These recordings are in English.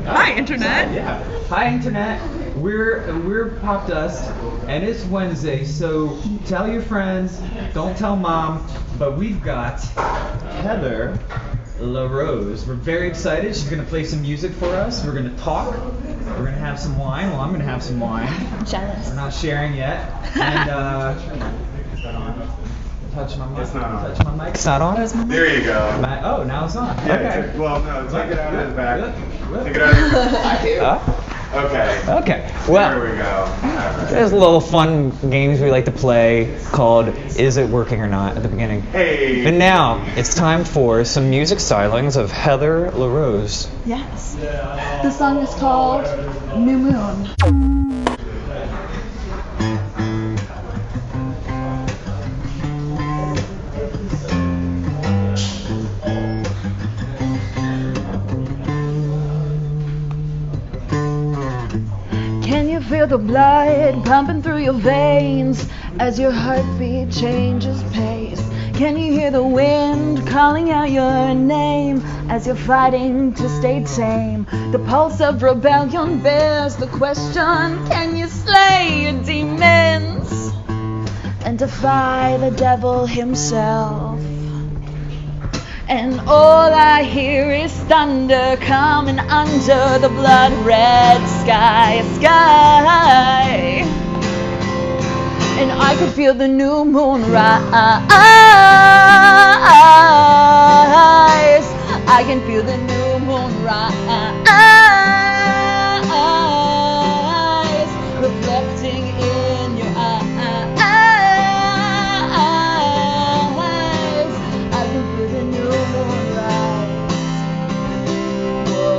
Hi, Internet. Yeah. Hi, Internet. We're Popdust, and it's Wednesday, so tell your friends, don't tell Mom, but we've got Heather LaRose. We're very excited. She's gonna play some music for us. We're gonna talk. We're gonna have some wine. Well, I'm gonna have some wine. I'm jealous. We're not sharing yet. And is that on? Touch my mic. It's not on. Touch my mic. It's not on. There you go. Oh, now it's on. Yeah, Okay. well, no, take it out of his back. Good. Take it out of his back. Okay. Okay. Well, There we go. All right. there's a little fun games we like to play called Is It Working or Not at the beginning. Hey. And now it's time for some music stylings of Heather LaRose. Yes. The song is called New Moon. Can you feel the blood pumping through your veins as your heartbeat changes pace? Can you hear the wind calling out your name as you're fighting to stay tame? The pulse of rebellion bears the question, can you slay your demons and defy the devil himself? And all I hear is thunder coming under the blood-red sky. And I could feel the new moon rise. I can feel the new moon rise, reflecting in your eyes. I can feel the new moon rise. Whoa.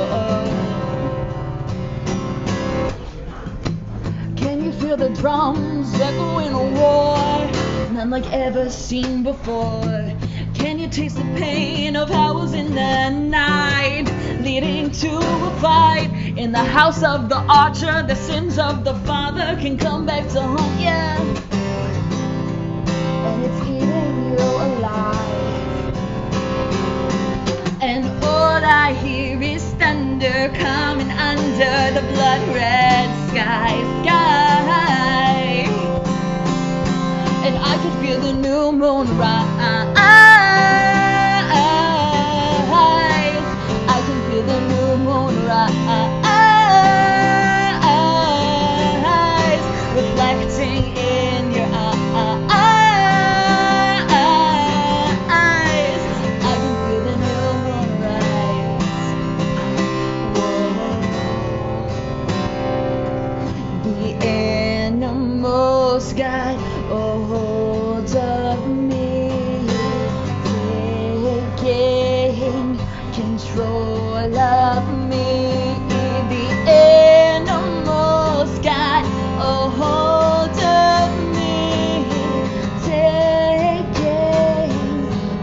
Can you feel the drums echoing a war, none like ever seen before? Can you taste the pain of hours in the night, leading to a fight in the house of the archer? The sins of the father can come back to haunt you, and it's eating you alive. And all I hear is thunder coming under the blood-red sky. And I can feel the new moon rise. I can feel the new moon rise, reflecting in your eyes. I can feel the new moon rise. Whoa. The animals got a hold of me, taking control of me. The animals got a hold of me, taking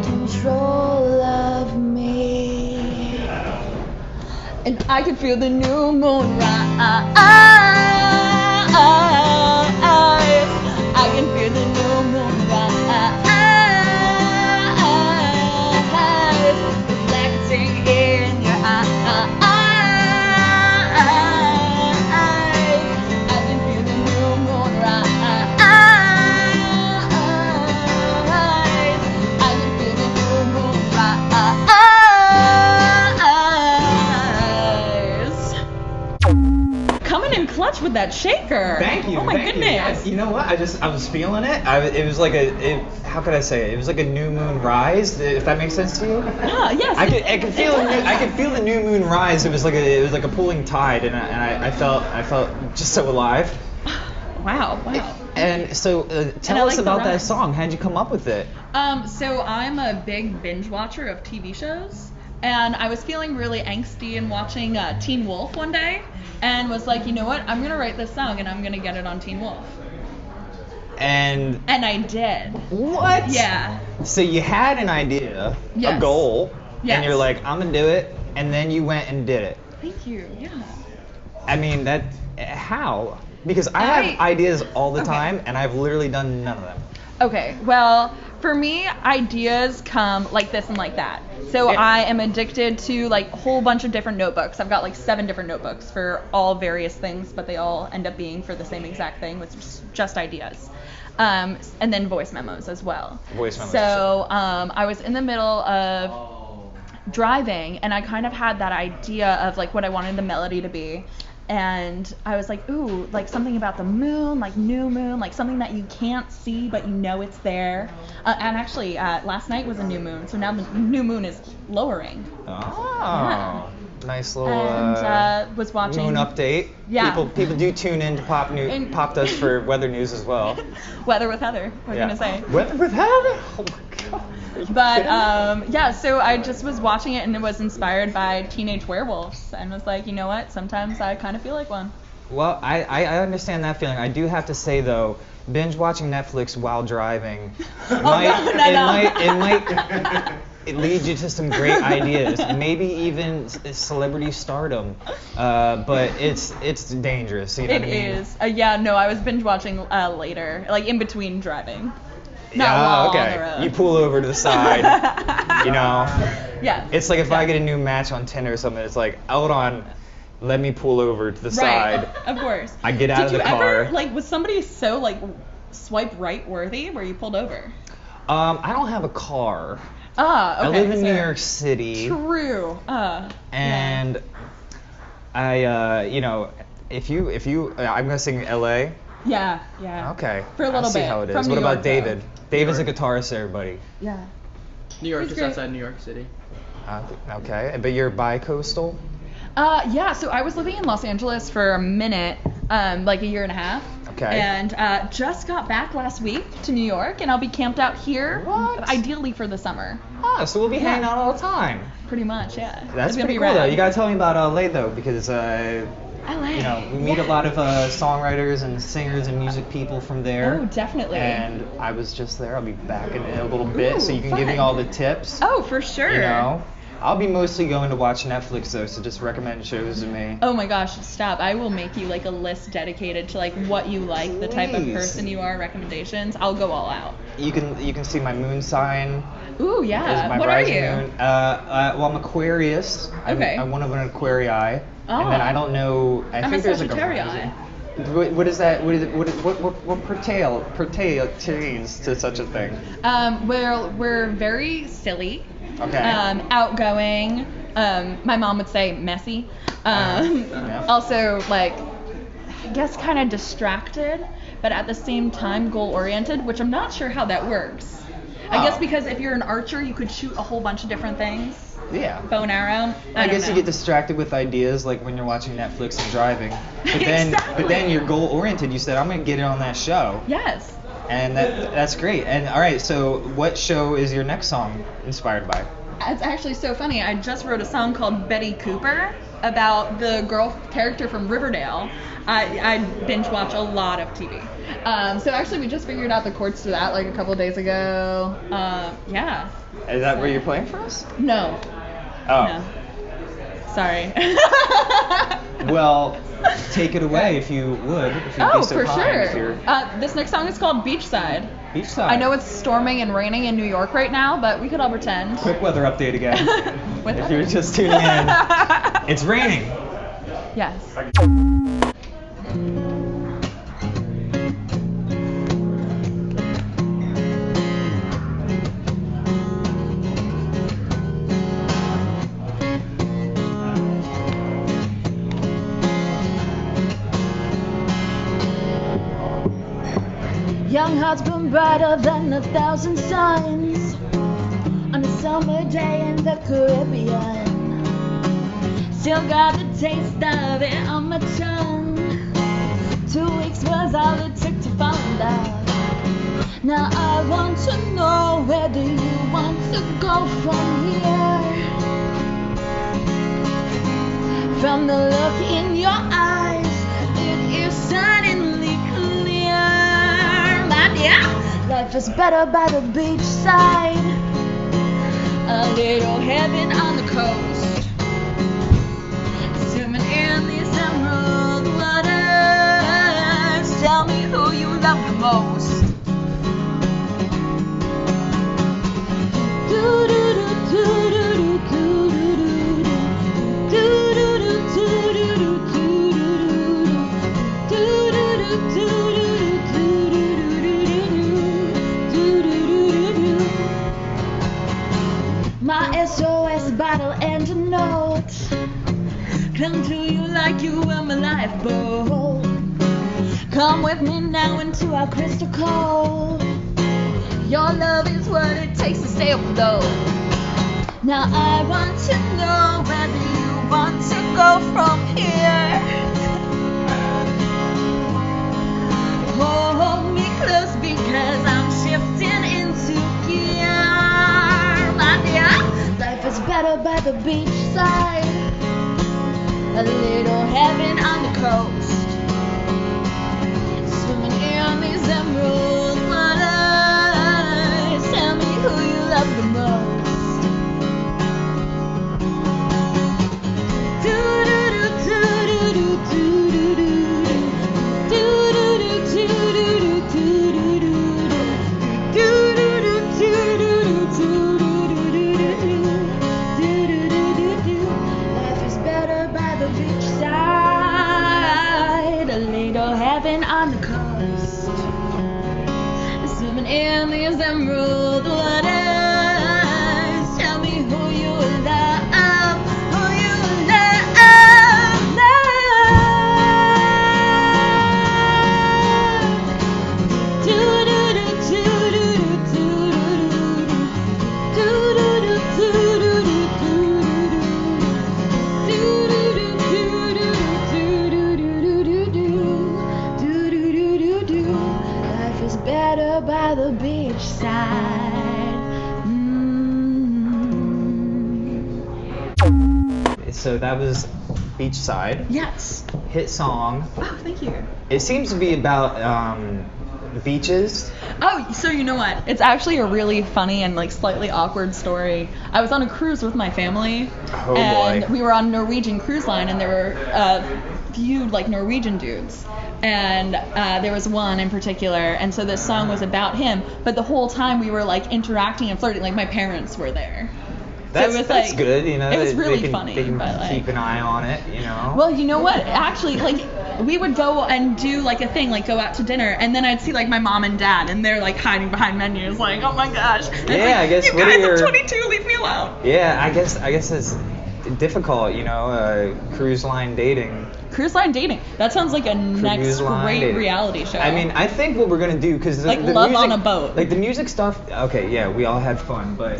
control of me. And I can feel the new moon rise. I can feel the new moon rise, reflecting in your eyes. I can feel the new moon rise. I can feel the new moon rise. Coming in clutch with that shaker. Thank you. Oh my thank goodness. You know what? I was feeling it. It was like how could I say it? It was like a new moon rise. If that makes sense to you. Yes. I could feel I could feel the new moon rise. It was like a pulling tide, and I felt just so alive. Wow. And so tell us like the about that rhymes. song. How'd you come up with it? So I'm a big binge watcher of TV shows, and I was feeling really angsty and watching Teen Wolf one day, and was like, you know what? I'm gonna write this song and I'm gonna get it on Teen Wolf. And I did. what? Yeah. So you had an idea, Yes. a goal, Yes. and you're like, I'm gonna do it, and then you went and did it. Thank you. Yeah. I mean, how? Because I have ideas all the Okay. time, and I've literally done none of them. Okay, well, For me, ideas come like this and like that. So I am addicted to like a whole bunch of different notebooks. I've got like 7 different notebooks for all various things, but they all end up being for the same exact thing, which is just ideas. And then voice memos as well. Voice memos. So I was in the middle of driving, and I kind of had that idea of like what I wanted the melody to be. And I was like, ooh, like something about the moon, like new moon, like something that you can't see but you know it's there. And actually, last night was a new moon, so now the new moon is lowering. Oh, Yeah. nice little And was watching moon update. Yeah. People do tune in to Popdust for weather news as well. Weather with Heather, what Yeah. was I gonna say? Weather with Heather? Oh my god. Are you But kidding? yeah, so I just was watching it and it was inspired by teenage werewolves and was like, you know what? Sometimes I kind of feel like one. Well, I understand that feeling. I do have to say though, binge watching Netflix while driving it leads you to some great ideas. Maybe even celebrity stardom. But it's dangerous. You know what I mean? It is. Yeah, no, I was binge watching later, like in between driving. Not Yeah, while okay. on the road. You pull over to the side, you know. Yeah. It's like if I get a new match on Tinder or something, it's like, hold on, let me pull over to the Right, side. of course. I get out of the Did you car. ever, like, was somebody so, like, swipe right worthy where you pulled over? I don't have a car. Ah, okay. I live in so- New York City. True. And I, you know, if you, I'm guessing LA. Yeah, yeah. Okay. For a little I see bit. how it is. From What New about York, David? though. David's a guitarist, everybody. Yeah. New York, He's just great. outside New York City. Okay, but you're bi-coastal? Yeah, so I was living in Los Angeles for a minute, like a year and a half. Okay. And just got back last week to New York, and I'll be camped out here, What? ideally for the summer. Ah, so we'll be hanging out all the time. Pretty much, yeah. That's It's gonna pretty be cool though. rad. You gotta tell me about LA though, because LA. you know, we meet a lot of songwriters and singers and music people from there. Oh, definitely. And I was just there. I'll be back in a little bit, so Ooh, you can give me fun. all the tips. Oh, for sure. You know, I'll be mostly going to watch Netflix though, so just recommend shows to me. Oh my gosh, stop. I will make you like a list dedicated to like what you like, the type of Please. person you are, recommendations. I'll go all out. You can see my moon sign. Ooh, Is yeah. my What are rising you? moon. Well, I'm Aquarius. Okay. I'm one of an Aquarii. Oh. And then I don't know. I I'm think a there's like a Sagittarii. rising. What is that? What pertains to such a thing? We're very silly. Okay. Outgoing. My mom would say messy. Yeah. Also, like, I guess kind of distracted, but at the same time goal-oriented, which I'm not sure how that works. I guess Oh. because if you're an archer, you could shoot a whole bunch of different things. Yeah. Bow and arrow. I don't guess you know. get distracted with ideas like when you're watching Netflix and driving. But then Exactly. you're goal oriented. You said I'm gonna get it on that show. Yes. And that's great. And all right, so what show is your next song inspired by? It's actually so funny. I just wrote a song called Betty Cooper about the girl character from Riverdale. I binge watch a lot of TV. So actually we just figured out the chords to that like a couple days ago. Yeah. Is that where you're playing for us? No. Oh. No. Sorry. Well, take it away if you would. If you'd Oh, be so for kind, if sure. you're This next song is called Beachside. beachside. I know it's storming and raining in New York right now, but we could all pretend. Quick weather update again. With If you're just tuning in, it's raining. Yes. Young hearts burn brighter than 1,000 suns on a summer day in the Caribbean. Still got the taste of it on my tongue. 2 weeks was all it took to fall in love. Now I want to know, where do you want to go from here? From the look in your eyes, it is suddenly clear. My dear, life is better by the beachside. A little heaven on the coast. Swimming in these emerald waters. Tell me who you love the most. my SOS bottle and a note. Come to you like you were my lifeboat. Come with me now into our crystal cold. Your love is what it takes to stay afloat. Now I want to know whether you want to go from here. Hold me close because I'm shifting into gear. My dear, life is better by the beachside. A little heaven on the coast. Swimming in these emerald waters. Tell me who you love the most. Life is better by the beachside, a little heaven on the coast, swimming in these emerald waters. Tell me who you love, who you love, Life is better by the beachside. So that was Beachside. Yes. Hit song. Oh, thank you. It seems to be about beaches. Oh, so you know what? It's actually a really funny and like slightly awkward story. I was on a cruise with my family, Oh, and boy. we were on Norwegian Cruise Line, and there were few like Norwegian dudes, and there was one in particular, and so this song was about him. But the whole time we were like interacting and flirting, like my parents were there. That's, so it was, that's like, good, you know. It was they really can, funny, They can but like. keep an eye on it, you know. Well, you know what? Actually, like, we would go and do like a thing, like go out to dinner, and then I'd see like my mom and dad, and they're like hiding behind menus, like, oh my gosh. And it's Yeah, like, I guess you what are guys, your- I'm 22, leave me alone. Yeah, I guess it's difficult, you know. Cruise line dating. Cruise line dating. That sounds like a next Cruise line great dating. reality show. I mean, I think what we're gonna do, because Like the Love music, on a Boat. like the music stuff. Okay, yeah, we all had fun, but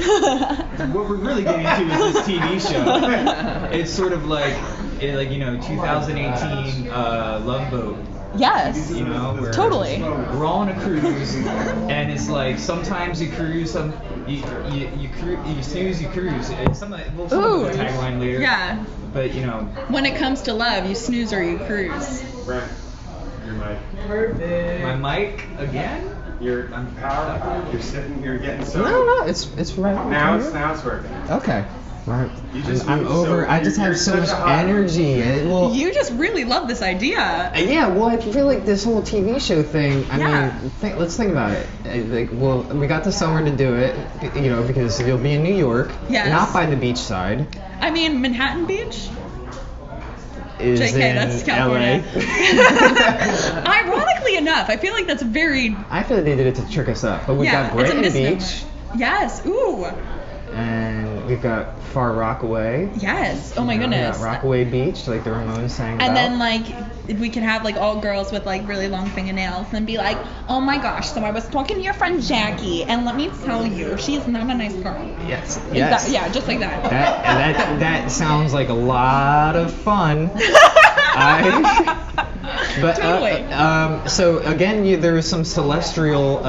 What we're really getting into is this TV show. It's sort of like, 2018 Love Boat. yes. You know, where Totally. we're all on a cruise, and it's like sometimes you cruise, you snooze, you cruise. It's something. We'll come up with a Ooh. tagline later. Yeah. But When it comes to love, you snooze or you cruise. Brent, your mic. my mic again. You're powerful. You're sitting. You're getting so. no, it's right. Now it's working. Okay. Right. You just I'm moved over. so- I just you're have so such much a hot- energy. Well, You just really love this idea. yeah, well, I feel like this whole TV show thing. I Yeah. mean, let's think about it. Well, we got the summer to do it, you know, because you'll be in New York, Yes. not by the beach side. I mean, Manhattan Beach? Is JK, in that's California. LA. Ironically enough, I feel like that's very. I feel like they did it to trick us up, but we've Yeah, got it's a Brighton misnomer. Beach, Yes. Ooh. and we've got Far Rockaway. Yes. Oh my You know, we got goodness. Rockaway Beach, like the Ramones sang about. And then like we could have like all girls with like really long fingernails and be like, oh my gosh, so I was talking to your friend Jackie, and let me tell you, she's not a nice girl. Yes. Like Yes. that- yeah, just like that. That sounds like a lot of fun. But Totally. so again, there was some celestial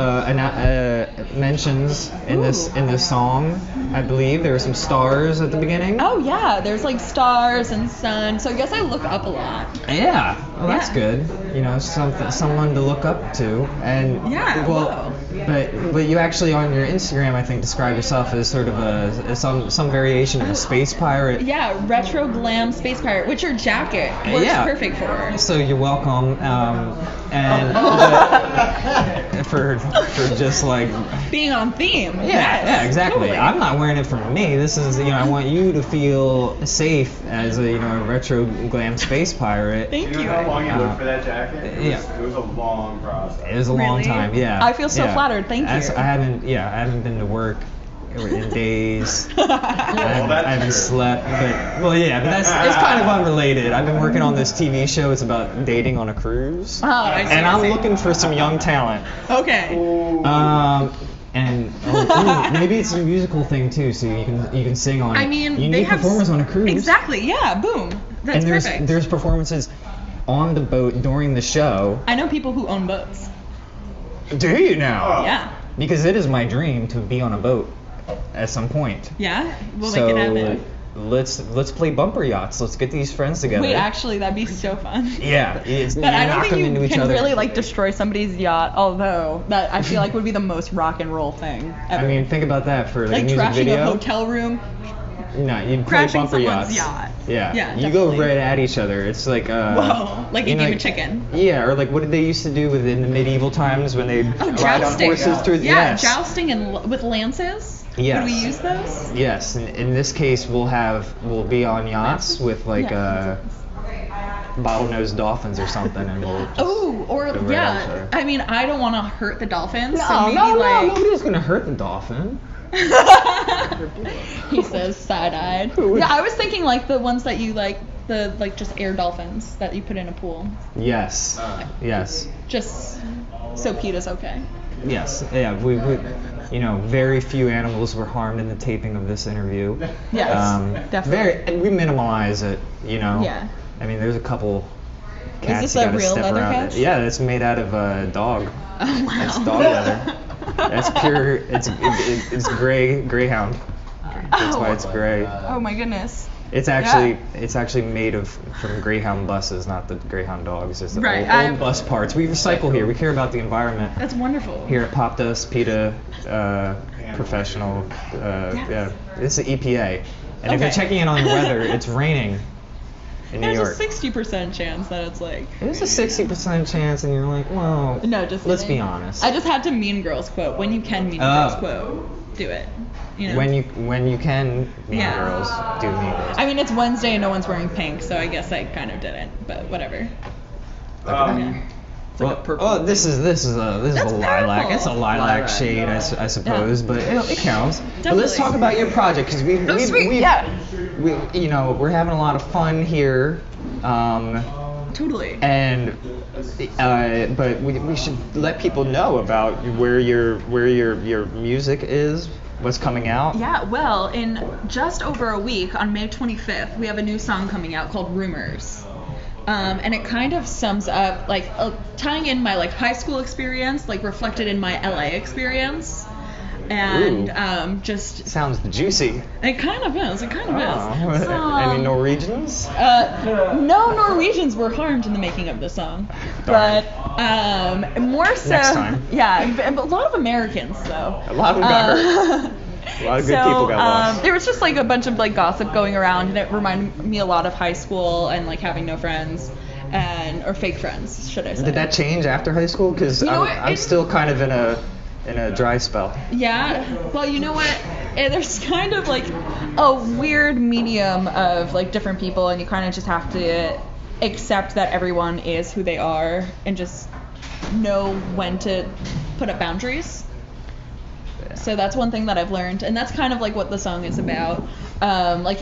mentions in this song. I believe there were some stars at the beginning. Oh yeah, there's like stars and sun. So I guess I look up a lot. Yeah. Well, that's Yeah. good. You know, someone to look up to. And Yeah, well, wow. but you actually on your Instagram, I think, describe yourself as sort of some variation of a space pirate. Yeah, retro glam space pirate, which your jacket works Yeah. perfect for. So you're welcome, and for just like Being on theme. yeah, Yes, yeah, exactly. totally. I'm not wearing it for me. This is I want you to feel safe as a a retro glam space pirate. Thank You you. know how long you looked for that jacket? Yeah. It was a long process. It was a long Really? time. Yeah. I feel so yeah. flattered. Thank you. I haven't been to work in days. Well, I haven't slept, but that's it's kind of unrelated. I've been working on this TV show. It's about dating on a cruise, Oh, I see, and I I'm see. looking for some young talent. Okay. And maybe it's a musical thing too, so you can sing on. I mean, you they need have performers on a cruise. Exactly. Yeah. Boom. That's And perfect. there's performances on the boat during the show. I know people who own boats. Do you now? Yeah. Because it is my dream to be on a boat at some point. Yeah. We'll So make it happen. let's play bumper yachts. Let's get these friends together. Wait, actually, that'd be so fun. Yeah, it's, But I don't knock think them into you each can other. really like destroy somebody's yacht. Although that I feel like would be the most rock and roll thing ever. I mean, think about that for like a like music trashing video. a hotel room. No, you play crashing bumper someone's yachts. yacht. Yeah. Yeah, You go definitely. right at each other. It's like Whoa, like a you know, game of chicken. Yeah, or like what did they used to do within the medieval times when they Oh, ride on jousting. horses through? Yeah, Yes. jousting and with lances. Yes. Would we use those? Yes, in this case we'll be on yachts with like Yeah. bottlenose dolphins or something, and we'll just Oh, or go right at each yeah. other. I mean, I don't want to hurt the dolphins. No, so maybe no, like nobody's gonna hurt the dolphin. he says side-eyed. Who would- Yeah, I was thinking like the ones that you like just air dolphins that you put in a pool. Yes, yes, Just so PETA's okay. yes. Yeah, we very few animals were harmed in the taping of this interview. Yes, definitely. We minimize it, Yeah. I mean, there's a couple cats this you a gotta real step leather around. couch? Yeah, it's made out of dog. Oh wow. It's dog leather. That's pure. It's greyhound. That's why it's gray. Oh my goodness. It's actually made from Greyhound buses, not the Greyhound dogs. It's the Right, old bus parts. We recycle here. We care about the environment. That's wonderful. Here at Popdust, PETA, professional. Yeah, it's the EPA. And if you're Okay. checking in on the weather, it's raining in New There's York. a 60% chance that it's like. There's a 60% chance, and you're like, well, No, just let's kidding. be honest. I just had to Mean Girls quote. When you can Mean Girls quote, do it. You know? When you can, Mean Yeah. Girls do Mean Girls. I mean, it's Wednesday and no one's wearing pink, so I guess I kind of didn't. But whatever. Well, this is a lilac. purple. It's a lilac shade, I suppose, but it counts. But let's talk about your project because we're having a lot of fun here. Totally. And but we should let people know about where your music is, what's coming out. Yeah, well, in just over a week, on May 25th, we have a new song coming out called Rumors. And it kind of sums up, like, tying in my, like, high school experience, like, reflected in my LA experience. And, just... Sounds juicy. It kind of is, So, Any Norwegians? no Norwegians were harmed in the making of this song. But, more so... Next time. Yeah, but a lot of Americans, though. A lot of them got hurt. A lot of good people got lost. There was just like a bunch of like gossip going around, and it reminded me a lot of high school and like having no friends, or fake friends, should I say? Did that change after high school? Because You know what, I'm still kind of in a dry spell. Yeah. Well, you know what? There's kind of like a weird medium of like different people, and you kind of just have to accept that everyone is who they are, and just know when to put up boundaries. So that's one thing that I've learned, and that's kind of like what the song is about. Like,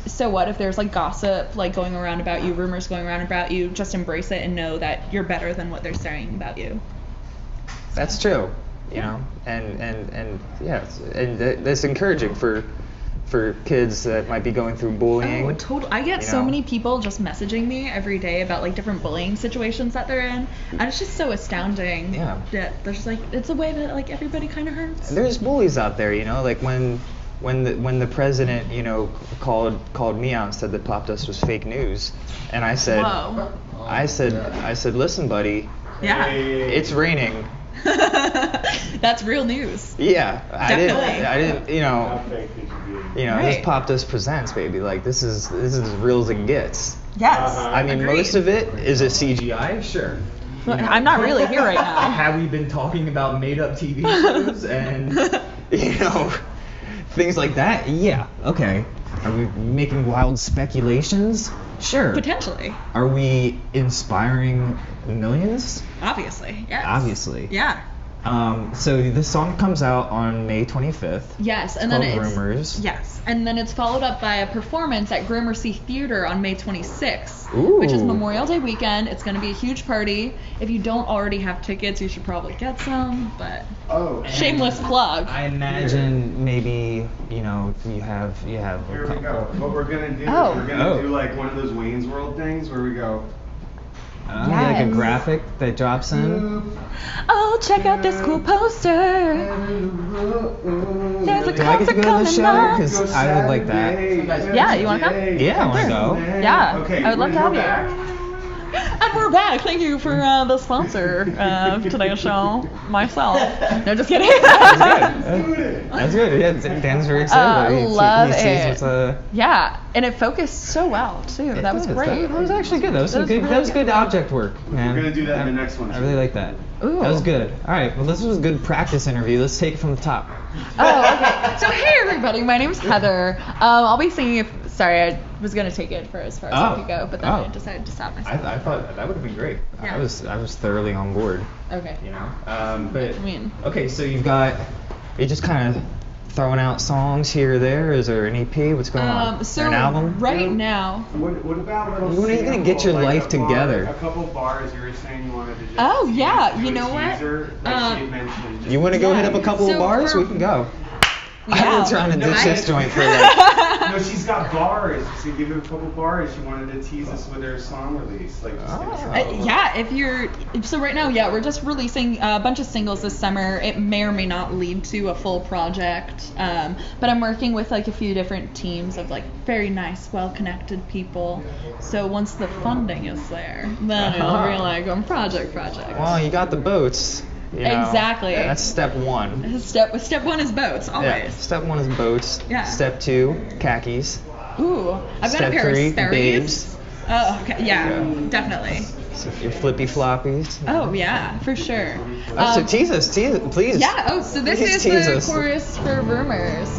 so what if there's like gossip like going around about you, rumors going around about you? Just embrace it and know that you're better than what they're saying about you. That's true, and yeah, and that's encouraging for kids that might be going through bullying. Oh, totally. I get so many people just messaging me every day about like different bullying situations that they're in, and it's just so astounding. Yeah. That there's like it's a way that like everybody kind of hurts. There's bullies out there, like when the president, called me out and said that Popdust was fake news, and I said, Whoa. I said, listen, buddy, Yeah. it's raining. That's real news. Yeah, Definitely. I didn't, How fake could you be? this Right. Popdust presents, baby. Like this is as real as it gets. Yes. I mean, Agreed. most of it is it CGI, sure. I'm not really here right now. Have we been talking about made-up TV shows and things like that? Yeah, okay. Are we making wild speculations? Sure. Potentially. Are we inspiring millions? Obviously. Yes. Obviously. Yeah. So this song comes out on May 25th. Yes, It's and then called it's Rumors. Yes, and then it's followed up by a performance at Gramercy Theater on May 26th, Ooh. which is Memorial Day weekend. It's going to be a huge party. If you don't already have tickets, you should probably get some. But shameless plug. I imagine maybe you have Here a we couple. go. What we're gonna do Oh. is we're gonna do like one of those Wayne's World things where we go. Like a Yes. graphic that drops in. Oh, check out this cool poster. There's a Do I get to concert go to the coming show? up. 'Cause I would like that. Yeah, you wanna come? Yeah, I wanna go. Yeah, Okay, I would love to have we're you. back. And we're back. Thank you for the sponsor of today's show, myself. No, just kidding. That's good. Yeah, Dan's very excited. Love he sees it. what's Yeah, and it focused so well too. That was great. That was actually good. That was good object work, man. We're gonna do that in the next one. I really like that. Ooh. That was good. All right. Well, this was a good practice interview. Let's take it from the top. Oh, okay. So hey everybody, my name's Heather. I'll be singing. Sorry, I was gonna take it for as far as I could go, but then I decided to stop myself. I thought that would have been great. Yeah. I was thoroughly on board. Okay. You know. But I mean- okay, so you're just kind of throwing out songs here or there. Is there an EP? What's going on? So an album? right now. What about little When are you gonna get your sample, life a bar- together? A couple bars you were saying you wanted to just. Oh, yeah, do you a know what? teaser, like she had mentioned. You want to go hit up a couple So of bars? for- We can go. I've Yeah. been trying to No, ditch I- this joint for like. No, she's got bars. So give her a couple bars. She wanted to tease us with her song release. Like, just give us a couple. So right now, we're just releasing a bunch of singles this summer. It may or may not lead to a full project, but I'm working with like a few different teams of like very nice, well-connected people. So once the funding is there, then it'll be like a project. Well, you got the boats. You know. Exactly. That's step one. Step one is boats, always. Yeah. Step one is boats. Yeah. Step two, khakis. Ooh, I've got Step a pair three, of Sperry's. babes. Oh, okay, yeah, Yeah. definitely. So your flippy floppies. Oh yeah, for sure. So tease us, please. Yeah, so this Please is tease the us. chorus for Rumors.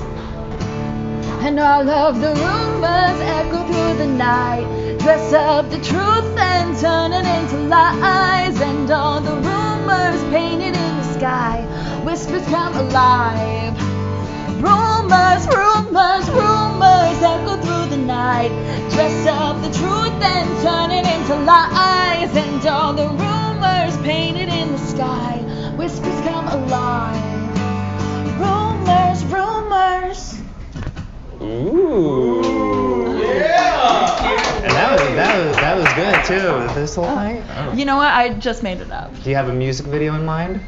And all of the rumors echo through the night. Dress up the truth and turn it into lies. And all the rumors painted in the sky. Whispers come alive. Rumors, rumors, rumors echo through the night. Dress up the truth and turn it into lies. And all the rumors painted in the sky. Whispers come alive. Rumors, rumors. Ooh. Yeah. And that was good too. This whole thing. Oh. You know what? I just made it up. Do you have a music video in mind?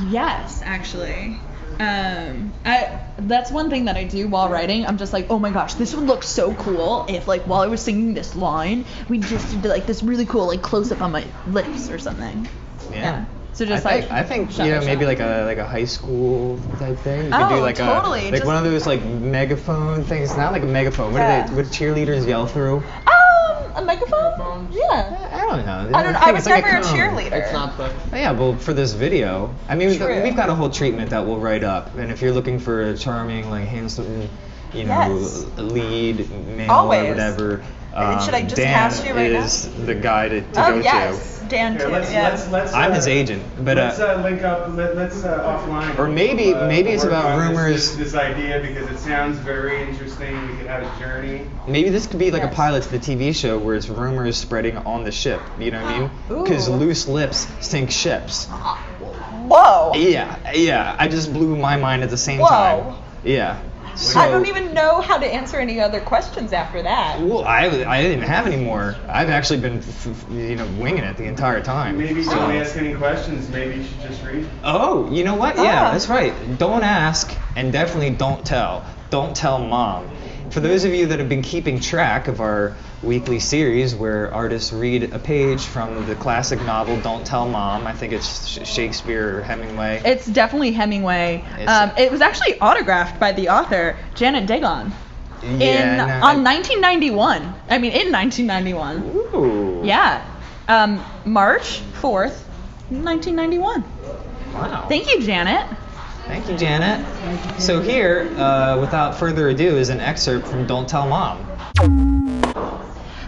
Yes, actually. That's one thing that I do while writing. I'm just like, oh my gosh, this would look so cool if like while I was singing this line, we just did like this really cool like close up on my lips or something. Yeah. So just I think shot you know by maybe shot. like a high school type thing. You Oh, could do like totally, like just- one of those like megaphone things. It's not like a megaphone. Yeah. What do cheerleaders yell through? A megaphone? Yeah. I don't know. I don't know. think I was it's like never a cone. cheerleader. It's not the. Oh, yeah, well, for this video, I mean, True. we've got a whole treatment that we'll write up, and if you're looking for a charming, like handsome, you know, Yes. lead male Always. or whatever, Should I just Dan cast you right now? is the guy to Oh go yes, Dan Here, too. let's, Yeah. let's, I'm his agent, but let's link up. Let's offline. Or maybe it's work about on rumors. This idea because it sounds very interesting. We could have a journey. maybe this could be like a Yes. pilot to the TV show where it's rumors spreading on the ship. You know what I mean? Because Ooh. loose lips sink ships. Whoa. Yeah. I just blew my mind at the same Whoa. time. Yeah. So, I don't even know how to answer any other questions after that. Well, I didn't have any more. I've actually been, winging it the entire time. Maybe so. don't ask any questions. Maybe you should just read. Oh, you know what? Yeah, Ah. that's right. Don't ask, and definitely don't tell. Don't tell mom. For those of you that have been keeping track of our weekly series where artists read a page from the classic novel Don't Tell Mom, I think it's Shakespeare or Hemingway. It's definitely Hemingway. It was actually autographed by the author Janet Dagon in 1991. I mean, in 1991. Ooh. Yeah. March 4th, 1991. Wow. Thank you, Janet. Thank you, Janet. So here, without further ado, is an excerpt from Don't Tell Mom.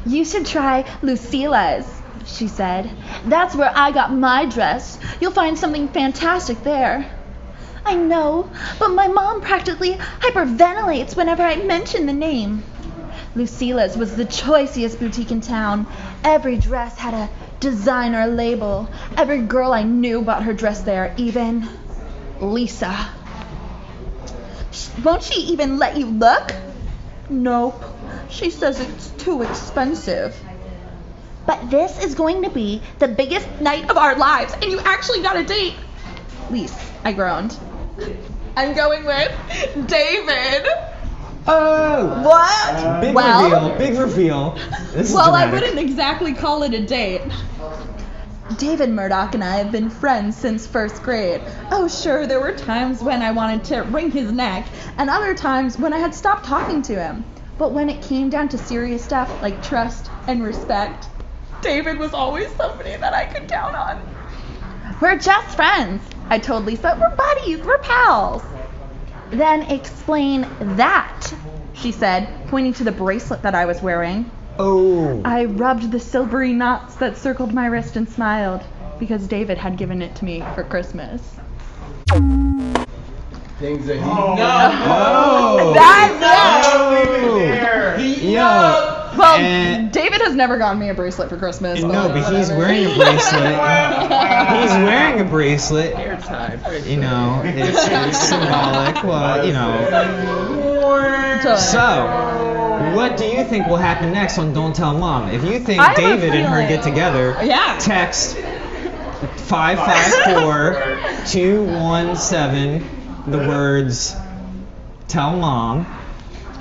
You should try Lucila's. she said. That's where I got my dress. You'll find something fantastic there. I know, but my mom practically hyperventilates whenever I mention the name. Lucila's was the choicest boutique in town. Every dress had a designer label. Every girl I knew bought her dress there, even Lisa. Won't she even let you look? Nope. She says it's too expensive. But this is going to be the biggest night of our lives, and you actually got a date. Lise, I groaned. I'm going with David. Oh! What? Big reveal. This is Well, I dramatic. wouldn't exactly call it a date. David Murdoch and I have been friends since first grade. Oh, sure, there were times when I wanted to wring his neck, and other times when I had stopped talking to him. But when it came down to serious stuff like trust and respect, David was always somebody that I could count on. we're just friends, I told Lisa. We're buddies, we're pals. Then explain that, she said, pointing to the bracelet that I was wearing. Oh. I rubbed the silvery knots that circled my wrist and smiled, because David had given it to me for Christmas. Things that he Oh. Yo. Well, And- David has never gotten me a bracelet for Christmas. No, but he's whatever. wearing a bracelet. He's wearing a bracelet. You know, it's symbolic. Well, you know. So, what do you think will happen next on Don't Tell Mom? If you think I have a David and her feeling- get together, Yeah. text 554-217 the words "Tell Mom."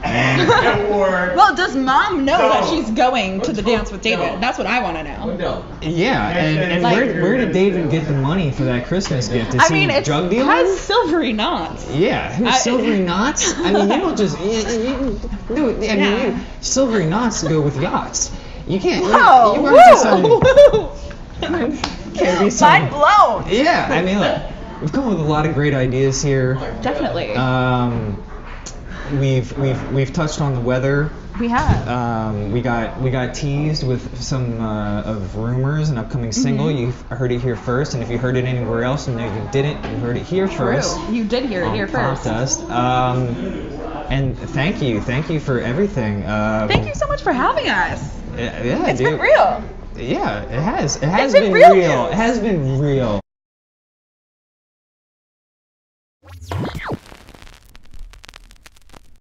And Well, does Mom know that she's going to the dance with David? That's what I want to know. yeah, and Like- where did David get the money for that Christmas gift? Is I he mean, it drug dealer? has silvery knots. Yeah, who's silvery knots? I mean, you don't just. Silvery knots go with yachts. You can't. Whoa! You run into some. Whoa! Can't be some. Mind blown. Yeah, I mean, look, we've come up with a lot of great ideas here. Definitely. We've touched on the weather. We have. We got teased with some of rumors, an upcoming single. Mm-hmm. You've heard it here first, and if you heard it anywhere else, and no, you didn't. You heard it here first. True. You did hear it here first. Popdust. And thank you for everything. Thank you so much for having us. Yeah, It's dude. been real. Yeah, it has. It has been been real real. news. It has been real.